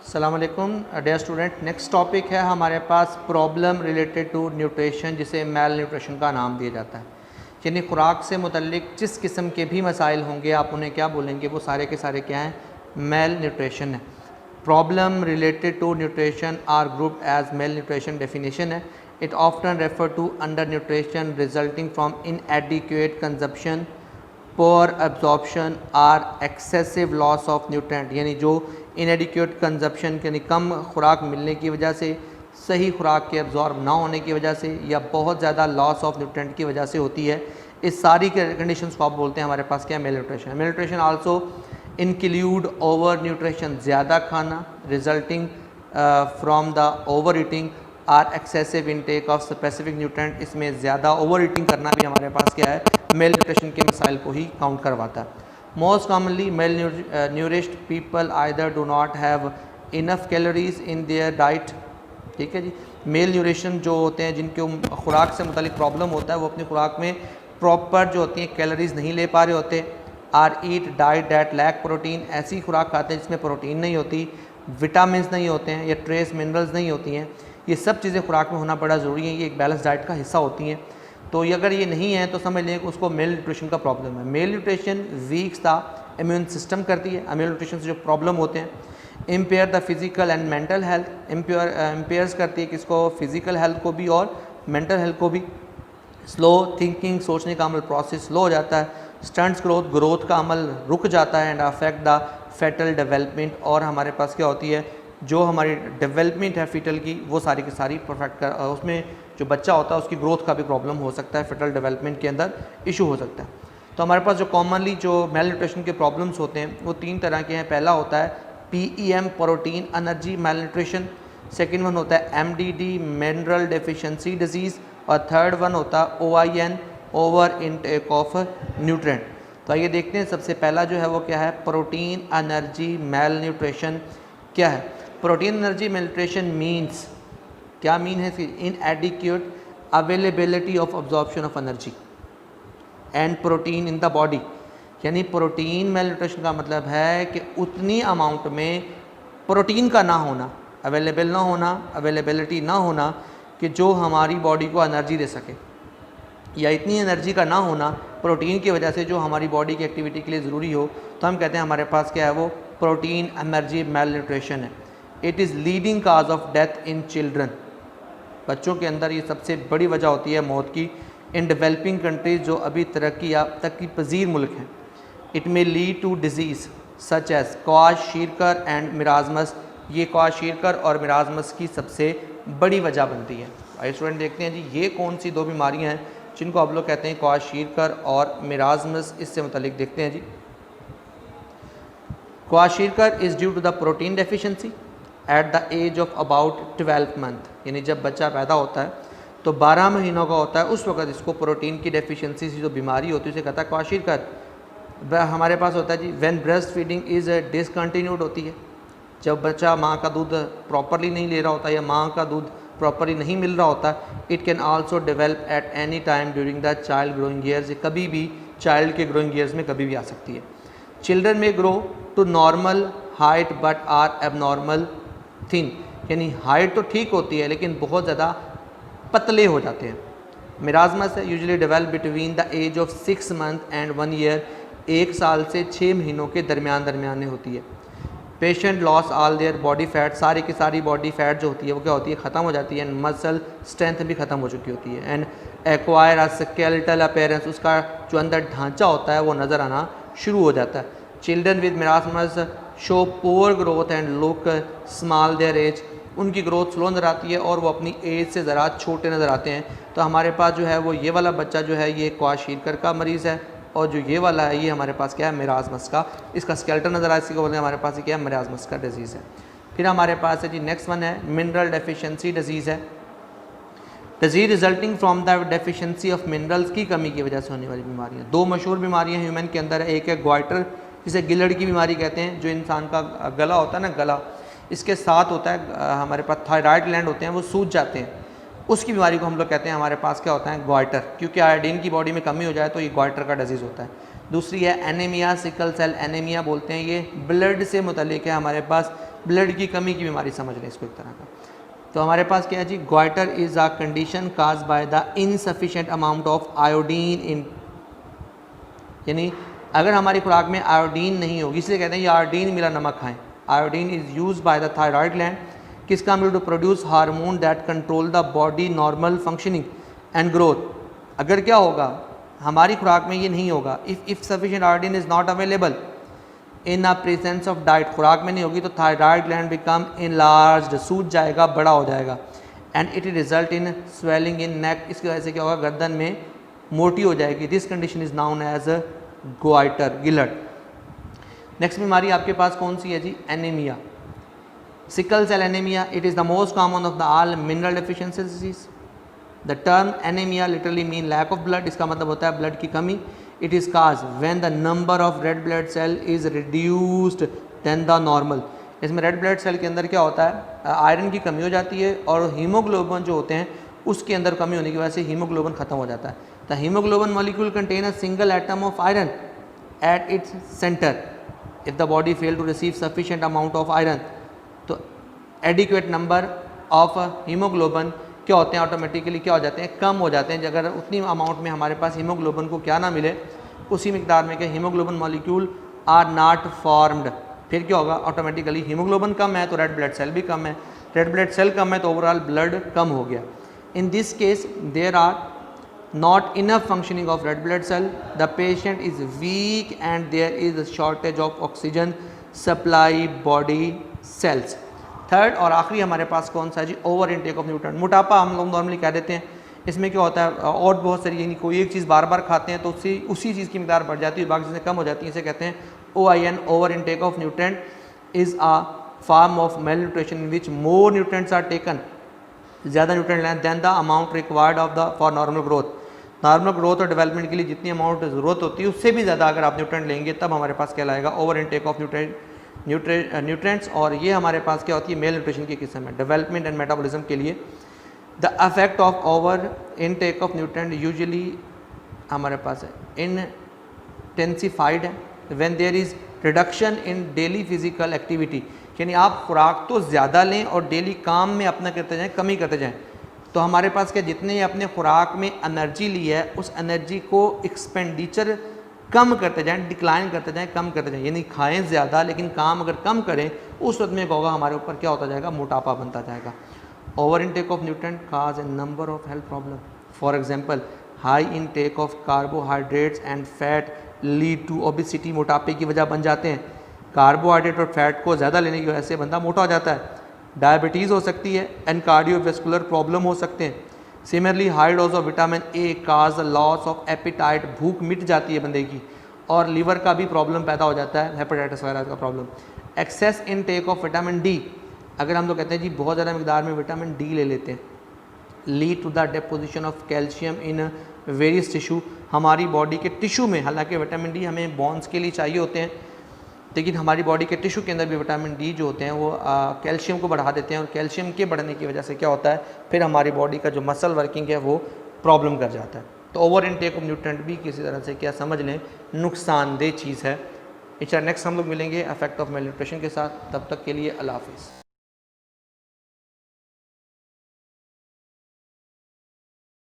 अस्सलाम वालेकुम dear student. Next topic है हमारे पास प्रॉब्लम रिलेटेड टू न्यूट्रिशन, जिसे मेल न्यूट्रिशन का नाम दिया जाता है। यानी खुराक से मुतल्लिक जिस किस्म के भी मसाइल होंगे आप उन्हें क्या बोलेंगे, वो सारे के सारे क्या हैं, मेल न्यूट्रिशन है। Problem related to nutrition are group as malnutrition. Definition है, it often refer to under nutrition resulting from inadequate consumption, poor absorption or excessive loss of nutrient. यानी जो इनएडिक्वेट कंजप्शन यानी कम खुराक मिलने की वजह से, सही खुराक के एब्जॉर्ब ना होने की वजह से, या बहुत ज़्यादा लॉस ऑफ न्यूट्रेंट की वजह से होती है। इस सारी कंडीशंस को आप बोलते हैं हमारे पास क्या, malnutrition. Malnutrition also include over nutrition, ज़्यादा खाना, resulting from the over eating or excessive intake of specific nutrient. इसमें ज़्यादा ओवर ईटिंग करना भी हमारे पास क्या है, मेल न्यूट्रिशन के मसाइल को ही काउंट करवाता है। Most commonly malnourished people either do not have enough calories in their diet. ठीक है जी। मेल न्यूट्रिशन जो होते हैं, जिनके खुराक से मुतालिक प्रॉब्लम होता है, वो अपनी खुराक में प्रॉपर जो होती हैं कैलोरीज नहीं ले पा रहे होते। Or eat diet that lack protein, ऐसी खुराक खाते हैं जिसमें प्रोटीन नहीं होती, विटामिन नहीं होते हैं, या ट्रेस मिनरल्स नहीं होती हैं। ये सब चीज़ें खुराक में होना बड़ा ज़रूरी है, ये एक बैलेंस डाइट का हिस्सा होती हैं। तो ये अगर ये नहीं है तो समझ लें कि उसको मेल न्यूट्रिशन का प्रॉब्लम है। Mail nutrition weeks the immune system करती है। मेल न्यूट्रिशन से जो प्रॉब्लम होते हैं, impair the physical and mental health, impairs करती है किसको, फिजिकल हेल्थ को भी और मेंटल हेल्थ को भी। स्लो थिंकिंग, सोचने का अमल प्रोसेस स्लो हो जाता है। स्टंट्स ग्रोथ का अमल रुक जाता है। And affect the fetal development, और हमारे पास क्या होती है, जो हमारी डेवलपमेंट है फीटल की, वो सारी की सारी परफेक्ट कर, उसमें जो बच्चा होता है उसकी ग्रोथ का भी प्रॉब्लम हो सकता है, फेटल डेवलपमेंट के अंदर इशू हो सकता है। तो हमारे पास जो कॉमनली जो मेल न्यूट्रिशन के प्रॉब्लम्स होते हैं वो 3 तरह के हैं। पहला होता है PEM protein energy mail nutrition, second one होता है MDD मिनरल डेफिशिएंसी डिजीज़, और थर्ड वन होता है OIN over intake of nutrient. तो आइए देखते हैं, सबसे पहला जो है वो क्या है, प्रोटीन एनर्जी मेल न्यूट्रिशन क्या है। Protein energy mail nutrition means, क्या मीन है इसकी, इनएडिक्वेट availability of absorption of energy and protein in the body. यानी प्रोटीन मेल न्यूट्रिशन का मतलब है कि उतनी अमाउंट में प्रोटीन का ना होना, अवेलेबल ना होना, अवेलेबिलिटी ना होना कि जो हमारी बॉडी को एनर्जी दे सके, या इतनी एनर्जी का ना होना प्रोटीन की वजह से जो हमारी बॉडी की एक्टिविटी के लिए ज़रूरी हो, तो हम कहते हैं हमारे पास क्या है, वो प्रोटीन एनर्जी मेल न्यूट्रिशन है। It is leading cause of death in children. बच्चों के अंदर ये सबसे बड़ी वजह होती है मौत की, इन डेवलपिंग कंट्रीज़ जो अभी तरक्की या तरक्की पजीर मुल्क हैं। It may lead to disease such as kwashiorkor and marasmus. ये क्वाशीरकर और मिराजमस की सबसे बड़ी वजह बनती है। आइए स्टूडेंट देखते हैं जी, ये कौन सी 2 बीमारियां हैं जिनको आप लोग कहते हैं क्वाशीरकर और मिराजमस। इससे मुतालिक देखते हैं जी। Kwashiorkor is due to the protein deficiency at the age of about 12 month. यानी जब बच्चा पैदा होता है तो 12 महीनों का होता है, उस वक्त इसको प्रोटीन की डेफिशिएंसी से जो बीमारी होती है उसे कहता है क्वाशीरकर। हमारे पास होता है जी when breast feeding is discontinued होती है, जब बच्चा माँ का दूध प्रॉपरली नहीं ले रहा होता या माँ का दूध प्रॉपरली नहीं मिल रहा होता। It can also develop at any time during the child growing years. कभी भी चाइल्ड के ग्रोइंग ईयर्स में कभी भी आ सकती है। चिल्ड्रन में grow to normal height but are abnormal thin. यानी हाइट तो ठीक होती है लेकिन बहुत ज़्यादा पतले हो जाते हैं। मिराजमस है usually develop between the age of 6 month and 1 year. 1 साल से 6 महीनों के दरमियान में होती है। Patient loss all their body fat, सारी की सारी बॉडी फैट जो होती है वो क्या होती है, ख़त्म हो जाती है। एंड मसल स्ट्रेंथ भी ख़त्म हो चुकी होती है। And acquire a skeletal appearance, उसका जो अंदर ढांचा होता है वो नज़र आना शुरू हो जाता है। Children with marasmus show poor growth and look small their age. उनकी ग्रोथ स्लो नज़र आती है और वो अपनी एज से ज़रा छोटे नज़र आते हैं। तो हमारे पास जो है वो ये वाला बच्चा जो है ये क्वाशीरकर का मरीज़ है, और जो ये वाला है ये हमारे पास क्या है, मिराजमस का। इसका स्केलेटन नज़र आ, इसी को बोलते हैं हमारे पास क्या है, मिराजमस का डिजीज़ है। फिर हमारे पास है जी नेक्स्ट वन है मिनरल डेफिशिएंसी डिजीज़ है। Disease resulting from the deficiency of minerals की कमी की वजह से होने वाली बीमारियाँ। 2 मशहूर बीमारियाँ ह्यूमन के अंदर है। एक है ग्वाइटर, जिसे गिलड़ की बीमारी कहते हैं, जो इंसान का गला होता है ना, गला, इसके साथ होता है हमारे पास थायराइड ग्लैंड होते हैं, वो सूज जाते हैं। उसकी बीमारी को हम लोग कहते हैं हमारे पास क्या होता है, ग्वाइटर। क्योंकि आयोडीन की बॉडी में कमी हो जाए तो ये ग्वाइटर का डिजीज़ होता है। दूसरी है एनीमिया, सिकल सेल एनीमिया बोलते हैं, ये ब्लड से मुतल्लिक है, हमारे पास ब्लड की कमी की बीमारी समझ लें इसको एक तरह का। तो हमारे पास क्या है जी, goitre is a condition cause by the insufficient amount of iodine in, यानी अगर हमारी खुराक में आयोडीन नहीं होगी, इसलिए कहते हैं ये आयोडीन मिला नमक खाएं। Iodine is use by the thyroid gland, किसका काम to produce hormone that control the body normal functioning and growth. अगर क्या होगा, हमारी खुराक में ये नहीं होगा, if sufficient iodine is not available in a presence of diet, खुराक में नहीं होगी तो थायराइड ग्लैंड बिकम इनलार्ज्ड, सूज जाएगा, बड़ा हो जाएगा, and it result in swelling in neck, इसकी वजह से क्या होगा, गर्दन में मोटी हो जाएगी। This condition is known as goitre, गिलट। नेक्स्ट बीमारी आपके पास कौन सी है जी, anaemia, sickle cell anaemia. It is the most common of the all mineral deficiency disease. The term anaemia literally mean lack of blood, इसका मतलब होता है ब्लड की कमी। It is cause when the number of red blood cell is reduced then the normal. इसमें red blood cell के अंदर क्या होता है, आयरन की कमी हो जाती है, और हीमोग्लोबिन जो होते हैं उसके अंदर कमी होने की वजह से हीमोग्लोबिन खत्म हो जाता है। The haemoglobin molecule contain a single atom of iron at its centre. If the body fail to receive sufficient amount of iron, तो एडिक्वेट नंबर ऑफ हीमोग्लोबिन क्या होते हैं, ऑटोमेटिकली क्या हो जाते हैं, कम हो जाते हैं। अगर उतनी अमाउंट में हमारे पास हीमोग्लोबिन को क्या ना मिले, उसी मिकदार में, कि haemoglobin molecule are not formed, फिर क्या होगा, ऑटोमेटिकली हीमोग्लोबिन कम है तो रेड ब्लड सेल भी कम है, रेड ब्लड सेल कम है तो ओवरऑल ब्लड कम हो गया। In this case there are not enough functioning of red blood cell, the patient is weak and there is a shortage of oxygen supply body cells। Third और आखिरी हमारे पास कौन सा है जी, ओवर इनटेक ऑफ न्यूट्रिएंट। मोटापा हम लोग normally कह देते हैं, इसमें क्या होता है, और बहुत सारी, यानी कोई एक चीज़ बार बार खाते हैं तो उससे उसी चीज़ की मिकदार बढ़ जाती है, बाकी चीज़ें कम हो जाती हैं, इसे कहते हैं OIN, over intake of nutrient is a form of malnutrition in which more nutrients are taken, ज़्यादा न्यूट्रिएंट लें then the amount required of the for normal growth. Normal growth और डेवलपमेंट के लिए जितनी अमाउंट ज़रूरत होती है उससे भी ज़्यादा अगर आप न्यूट्रिएंट लेंगे तब हमारे पास क्या लाएगा, ओवर इनटेक ऑफ न्यूट्रिएंट्स। और ये हमारे पास क्या होती है, मेल न्यूट्रिशन की किस्म है। डेवलपमेंट एंड मेटाबॉलिज्म के लिए the effect of over intake of nutrient usually हमारे पास है इंटेंसिफाइड है when there is reduction in daily physical activity, यानी आप खुराक तो ज़्यादा लें और डेली काम में अपना करते जाएँ, कमी करते जाएँ, तो हमारे पास क्या, जितने अपने खुराक में एनर्जी ली है उस एनर्जी को एक्सपेंडिचर कम करते जाएं, डिक्लाइन करते जाएं, कम करते जाएं, यानी खाएं ज़्यादा लेकिन काम अगर कम करें, उस वक्त में होगा हमारे ऊपर क्या होता जाएगा, मोटापा बनता जाएगा। Over intake of nutrient cause a number of health problem. For example high intake of carbohydrates and fat lead to obesity, मोटापे की वजह बन जाते हैं। कार्बोहाइड्रेट और फैट को ज़्यादा लेने की वजह से बंदा मोटा हो जाता है। डायबिटीज़ हो सकती है एंड कार्डियोवेस्कुलर प्रॉब्लम हो सकते हैं। Similarly high dose of vitamin A cause loss of appetite, भूख मिट जाती है बंदे की, और लीवर का भी प्रॉब्लम पैदा हो जाता है, हेपेटाइटिस वगैरह का problem. Excess intake of vitamin D, अगर हम लोग कहते हैं जी बहुत ज़्यादा मिकदार में विटामिन डी ले लेते हैं, lead to the deposition of calcium in various tissue, हमारी बॉडी के टिश्यू में, हालांकि विटामिन डी हमें बोन्स के लिए चाहिए होते हैं, लेकिन हमारी बॉडी के टिश्यू के अंदर भी विटामिन डी जो होते हैं वो कैल्शियम को बढ़ा देते हैं, और कैल्शियम के बढ़ने की वजह से क्या होता है, फिर हमारी बॉडी का जो मसल वर्किंग है वो प्रॉब्लम कर जाता है। तो ओवर इनटेक ऑफ न्यूट्रिएंट भी किसी तरह से क्या समझ लें, नुकसानदेह चीज़ है। नेक्स्ट हम लोग मिलेंगे इफेक्ट ऑफ मेल न्यूट्रिशन के साथ, तब तक के लिए अल्लाह हाफिज़।